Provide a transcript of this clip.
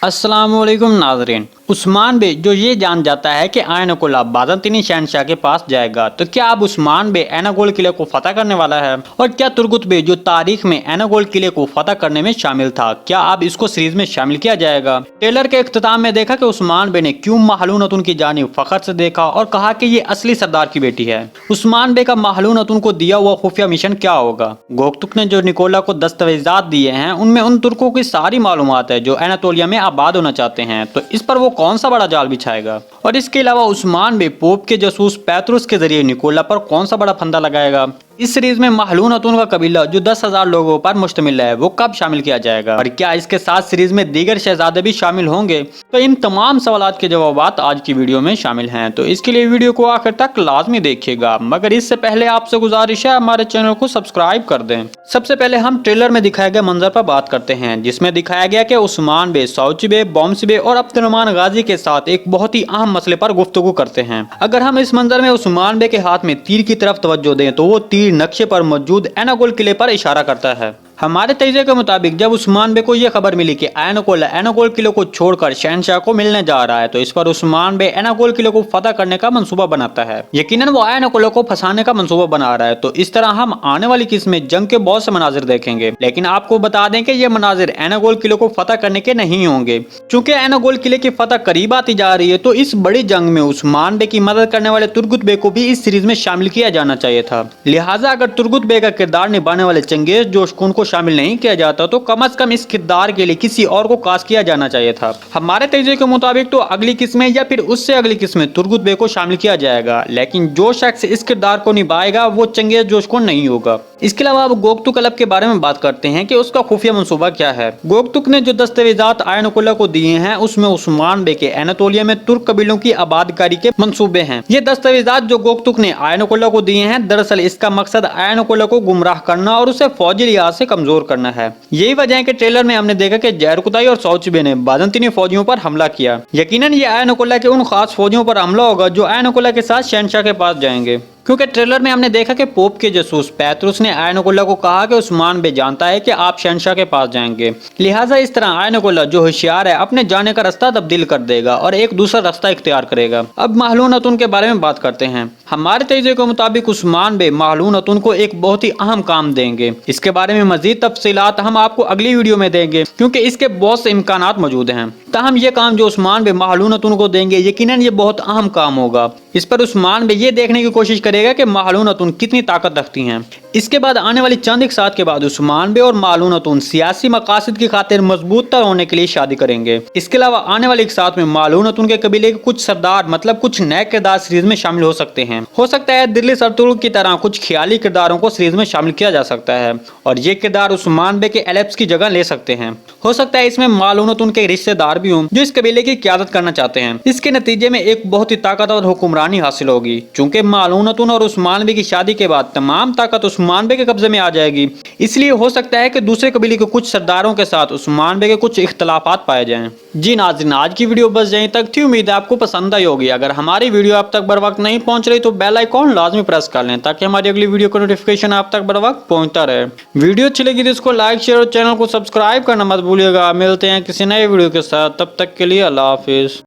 अस्सलामुअलैकुम नाज़रीन। उस्मान बे जो ये जान जाता है कि आयनकुल्ला बाज़ंतीनी शहंशाह के पास जाएगा, तो क्या अब उस्मान बे एनागोल किले को फतह करने वाला है? और क्या तुर्गुत बे जो तारीख में एनागोल किले को फतह करने में शामिल था, क्या अब इसको सीरीज में शामिल किया जाएगा? ट्रेलर के इख्तिताम में देखा कि उस्मान बे ने क्यों महलून अतुन की जानिब फखर से देखा और कहा कि ये असली सरदार की बेटी है। उस्मान बे का महलून अतुन को दिया हुआ खुफिया मिशन क्या होगा? गोकतुक ने जो निकोला को दस्तावेजात दिए हैं, उनमें उन तुर्कों की सारी मालूमात है जो एनातोलिया में आबाद होना चाहते हैं, तो इस पर वो कौन सा बड़ा जाल बिछाएगा? और इसके अलावा उस्मान बे पोप के जासूस पैतरुस के जरिए निकोला पर कौन सा बड़ा फंदा लगाएगा? इस सीरीज में महलून अतुन का कबीला जो 10,000 लोगों पर मुश्तमिल है, वो कब शामिल किया जाएगा? और क्या इसके साथ सीरीज में दीगर शहजादे भी शामिल होंगे? तो इन तमाम सवालात के जवाब आज की वीडियो में शामिल हैं, तो इसके लिए वीडियो को आखिर तक लाजमी देखिएगा। मगर इससे पहले आपसे गुजारिश है हमारे चैनल को सब्सक्राइब कर दें। सबसे पहले हम ट्रेलर में दिखाए गए मंजर पर बात करते हैं, जिसमें दिखाया गया कि उस्मान बे, सौची बे, बॉम्सी बे और अब्दुर्रहमान गाजी के साथ एक बहुत ही अहम मसले पर गुफ्तगू करते हैं। अगर हम इस मंजर में उस्मान बे के हाथ में तीर की तरफ तवज्जो दें, तो वो तीर नक्शे पर मौजूद एनागोल किले पर इशारा करता है। हमारे तजज़िये के मुताबिक जब उस्मान बे को यह खबर मिली कि एनागोल किले को छोड़कर शहंशाह को मिलने जा रहा है, तो इस पर उस्मान बे एनागोल किले को फतह करने का मंसूबा बनाता है। यकीनन वो एनागोल को फंसाने का मंसूबा बना रहा है। तो इस तरह हम आने वाली किस्त में जंग के बहुत से मनाजिर देखेंगे, लेकिन आपको बता दें कि ये मनाजिर एनागोल किले को फतह करने के नहीं होंगे। चूंकि एनागोल किले की फतह करीब आती जा रही है, तो इस बड़ी जंग में उस्मान बे की मदद करने वाले तुर्गुत बे को भी इस सीरीज में शामिल किया जाना चाहिए था। लिहाजा अगर तुर्गुत बे का किरदार निभाने वाले चंगेज जोशकुन को शामिल नहीं किया जाता, तो कम से कम इस किरदार के लिए किसी और को कास्ट किया जाना चाहिए था। हमारे तजज़िये के मुताबिक तो अगली किस्म में या फिर उससे अगली किस्म में तुर्गुत बे को शामिल किया जाएगा, लेकिन जो शख्स इस किरदार को निभाएगा वो चंगेज जोशकुन नहीं होगा। इसके अलावा अब गोकतुक अलब के बारे में बात करते हैं कि उसका खुफिया मंसूबा क्या है। गोकतुक ने जो दस्तावेजात आयनकुल्ला को दिए हैं, उसमें उस्मान बे के एनातोलिया में तुर्क कबीलों की आबादकारी के मंसूबे हैं। ये दस्तावेजात जो गोकतुक ने आयनकुल्ला को दिए हैं, दरअसल इसका मकसद आयनकुल्ला को गुमराह करना और उसे फौजी लिहाज से कमजोर करना है। यही वजह है कि ट्रेलर में हमने देखा कि जैरकुताई और सौचबे ने बाज़ंतीनी फौजियों पर हमला किया। यकीनन ये आयनकुल्ला के उन खास फौजियों पर हमला होगा जो आयनकुल्ला के साथ शहंशाह के पास जाएंगे, क्योंकि ट्रेलर में हमने देखा कि पोप के जासूस पैतरुस ने आयनकुल्ला को कहा कि उस्मान बे जानता है कि आप शहंशाह के पास जाएंगे, लिहाजा इस तरह आयनकुल्ला जो होशियार है अपने जाने का रास्ता तब्दील कर देगा और एक दूसरा रास्ता इख्तियार करेगा। अब महलून अतुन के बारे में बात करते हैं। हमारे तजज़िये के मुताबिक उस्मान बे महलून अतुन को एक बहुत ही अहम काम देंगे। इसके बारे में मजीद तफसीलात हम आपको अगली वीडियो में देंगे, क्योंकि इसके बहुत से इम्कानात मौजूद हैं। ताहम ये काम जो उस्मान बे महलून अतुन को देंगे, यकीनन ये बहुत अहम काम होगा। इस पर उस्मान बे ये देखने की कोशिश करेगा कि महलून अतुन कितनी ताकत रखती हैं। इसके बाद आने वाली चंद एक साथ के बाद उस्मान बे और महलून अतुन सियासी मकासद की खातिर मजबूत तर होने के लिए शादी करेंगे। इसके अलावा आने वाले एक साथ में महलून अतुन के कबीले के कुछ सरदार, मतलब कुछ नए किरदार सीरीज में शामिल हो सकते हैं। हो सकता है दिल्ली सरतुर्क की तरह कुछ ख्याली किरदारों को सीरीज में शामिल किया जा सकता है और ये किरदार उस्मान बे के एलेप्स की जगह ले सकते हैं। हो सकता है इसमें महलून अतुन के रिश्तेदार भी हों जो इस कबीले की क़यादत करना चाहते हैं। इसके नतीजे में एक बहुत ही ताकतवर हुक्मरानी हासिल होगी। चूंकि महलून अतुन और उस्मान बे की शादी के बाद तमाम ताकत उस्मान बे के कब्जे में आ जाएगी, इसलिए हो सकता है कि दूसरे कबीले के कुछ सरदारों के साथ उस्मान बे के कुछ इख्तलाफात पाए जाएं। जी नाज़रीन, आज की वीडियो बस यहीं तक थी। उम्मीद है आपको पसंद आई होगी। अगर हमारी वीडियो आप तक बर वक्त नहीं पहुंच रही, तो बेल आइकॉन लाजमी प्रेस कर लें, ताकि हमारी अगली वीडियो का नोटिफिकेशन आप तक बर वक्त पहुंचता रहे। वीडियो अच्छी लगी तो इसको लाइक, शेयर और चैनल को सब्सक्राइब करना मत भूलिएगा। मिलते हैं किसी नए वीडियो के साथ, तब तक के लिए अल्लाह हाफिज।